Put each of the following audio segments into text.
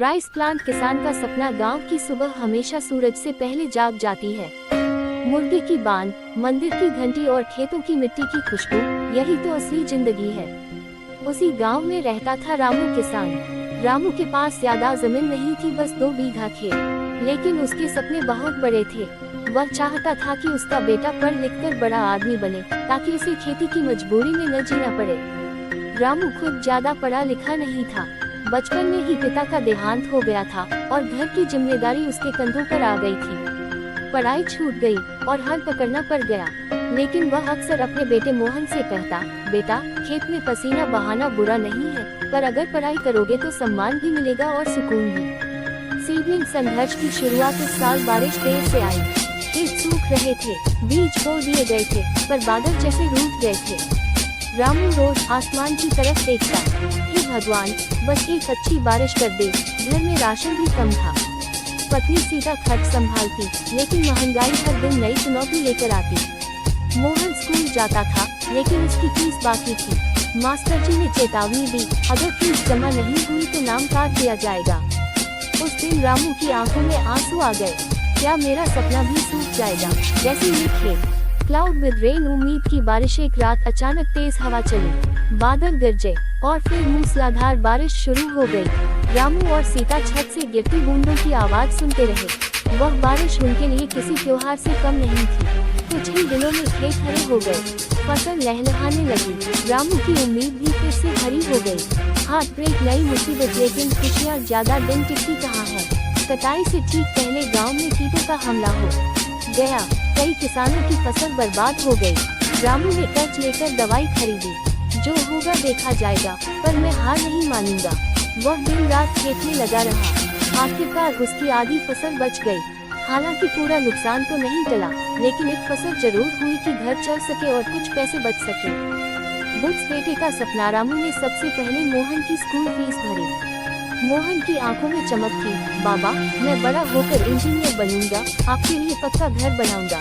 Rice plant किसान का सपना। गांव की सुबह हमेशा सूरज से पहले जाग जाती है। मुर्गे की बान, मंदिर की घंटी और खेतों की मिट्टी की खुशबू, यही तो असली जिंदगी है। उसी गांव में रहता था रामू किसान। रामू के पास ज्यादा जमीन नहीं थी, बस 2 बीघा खेत, लेकिन उसके सपने बहुत बड़े थे। वह चाहता था कि उसका बेटा पढ़ लिख कर बड़ा आदमी बने, ताकि उसे खेती की मजबूरी में न जीना पड़े। रामू खुद ज्यादा पढ़ा लिखा नहीं था। बचपन में ही पिता का देहांत हो गया था और घर की जिम्मेदारी उसके कंधों पर आ गई थी। पढ़ाई छूट गई और हल पकड़ना पड़ गया, लेकिन वह अक्सर अपने बेटे मोहन से कहता, बेटा, खेत में पसीना बहाना बुरा नहीं है, पर अगर पढ़ाई करोगे तो सम्मान भी मिलेगा और सुकून भी। सीडलिंग संघर्ष की शुरुआत इस साल बारिश देर से आई। खेत सूख रहे थे, बीज बो दिए गए थे, पर बादल जैसे रूठ गए थे। रामू रोज आसमान की तरफ देखता, हे भगवान, बस एक अच्छी बारिश कर दे। घर में राशन भी कम था। पत्नी सीता खर्च संभालती, लेकिन महंगाई हर दिन नई चुनौती लेकर आती। मोहन स्कूल जाता था, लेकिन उसकी फीस बाकी थी। मास्टर जी ने चेतावनी दी, अगर फीस जमा नहीं हुई तो नाम काट दिया जाएगा। उस दिन रामू की आंखों में आंसू आ गए। क्या मेरा सपना भी सूख जाएगा जैसे ये खेत? क्लाउड विद रेन, उम्मीद की बारिश। एक रात अचानक तेज हवा चली, बादल गरजे और फिर मूसलाधार बारिश शुरू हो गई। रामू और सीता छत से गिरती बूंदों की आवाज सुनते रहे। वह बारिश उनके लिए किसी त्योहार से कम नहीं थी। कुछ ही दिनों में खेत हरे हो गए, फसल लहलहाने लगी। रामू की उम्मीद भी फिर से हरी हो गई। हार्ट ब्रेक, नई मुसीबत, लेकिन खुशियाँ ज्यादा दिन टिकती कहाँ है। कटाई से ठीक पहले गाँव में कीटों का हमला हो गया। कई किसानों की फसल बर्बाद हो गई। रामू ने कर्ज लेकर दवाई खरीदी। जो होगा देखा जाएगा, पर मैं हार नहीं मानूंगा। वह दिन रात खेत में लगा रहा। आखिरकार उसकी आधी फसल बच गई। हालांकि पूरा नुकसान तो नहीं टला, लेकिन एक फसल जरूर हुई कि घर चल सके और कुछ पैसे बच सके। बुक्स, बेटे का सपना। रामू ने सबसे पहले मोहन की स्कूल फीस भरी। मोहन की आंखों में चमक थी। बाबा, मैं बड़ा होकर इंजीनियर बनूंगा, आपके लिए पक्का घर बनाऊंगा।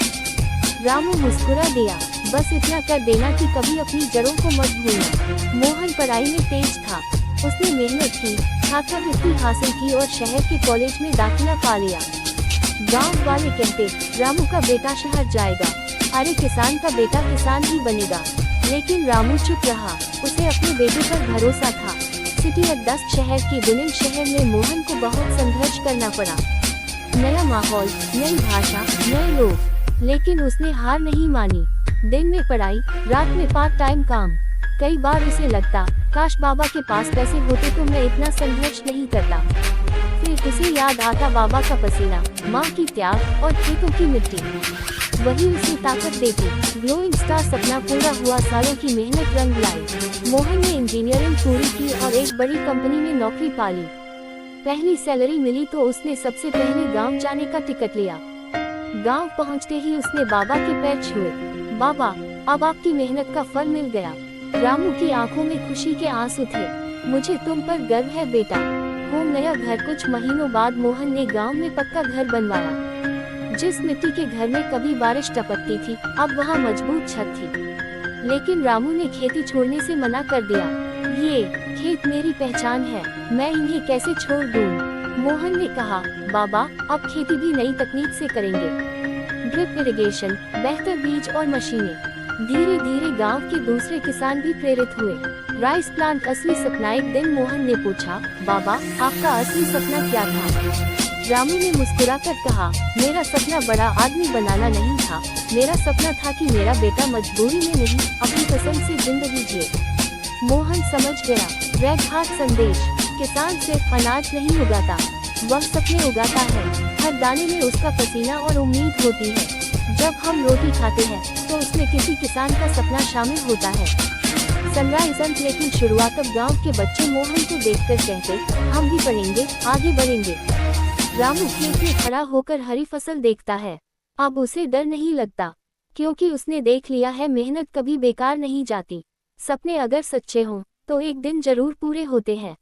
रामू मुस्कुरा दिया, बस इतना कर देना कि कभी अपनी जड़ों को मत भूलना। मोहन पढ़ाई में तेज था। उसने मेहनत की, छात्रवृत्ति हासिल की और शहर के कॉलेज में दाखिला पा लिया। गांव वाले कहते, रामू का बेटा शहर जाएगा, अरे किसान का बेटा किसान ही बनेगा। लेकिन रामू चुप रहा। उसे अपने बेटे पर भरोसा था। सिटी एट डस्ट, शहर की दुनिया। शहर में मोहन को बहुत संघर्ष करना पड़ा। नया माहौल, नई भाषा, नए लोग, लेकिन उसने हार नहीं मानी। दिन में पढ़ाई, रात में पार्ट टाइम काम। कई बार उसे लगता, काश बाबा के पास पैसे होते तो मैं इतना संघर्ष नहीं करता। फिर उसे याद आता बाबा का पसीना, माँ की त्याग और खेतों की मिट्टी। वही उसे ताकत देती। ग्लोइंग स्टार सपना पूरा हुआ, सालों की मेहनत रंग लाई। मोहन ने इंजीनियरिंग पूरी की और एक बड़ी कंपनी में नौकरी पाली। पहली सैलरी मिली तो उसने सबसे पहले गांव जाने का टिकट लिया। गांव पहुंचते ही उसने बाबा के पैर छुए। बाबा, अब आपकी मेहनत का फल मिल गया। रामू की आंखों में खुशी के आंसू थे। मुझे तुम पर गर्व है बेटा। होम, नया घर। कुछ महीनों बाद मोहन ने गांव में पक्का घर बनवाया। जिस मिट्टी के घर में कभी बारिश टपकती थी, अब वहाँ मजबूत छत थी। लेकिन रामू ने खेती छोड़ने से मना कर दिया। ये खेत मेरी पहचान है, मैं इन्हें कैसे छोड़ दूं? मोहन ने कहा, बाबा, अब खेती भी नई तकनीक से करेंगे। ड्रिप इरिगेशन, बेहतर बीज और मशीनें। धीरे धीरे गांव के दूसरे किसान भी प्रेरित हुए। राइस प्लांट असली सपना। एक दिन मोहन ने पूछा, बाबा, आपका असली सपना क्या था? रामू ने मुस्कुराकर कहा, मेरा सपना बड़ा आदमी बनाना नहीं था। मेरा सपना था कि मेरा बेटा मजबूरी में नहीं, अपनी पसंद से जिंदगी जिए। मोहन समझ गया। रेड हार्ट संदेश। किसान सिर्फ अनाज नहीं उगाता, वह सपने उगाता है। हर दाने में उसका पसीना और उम्मीद होती है। जब हम रोटी खाते हैं तो उसमें किसी किसान का सपना शामिल होता है। सनराइज अंत, लेकिन शुरुआत। अब गाँव के बच्चे मोहन को देखकर कहते, हम भी पढ़ेंगे, आगे बढ़ेंगे। रामू खेत में खड़ा होकर हरी फसल देखता है। अब उसे डर नहीं लगता, क्योंकि उसने देख लिया है मेहनत कभी बेकार नहीं जाती। सपने अगर सच्चे हों तो एक दिन जरूर पूरे होते हैं।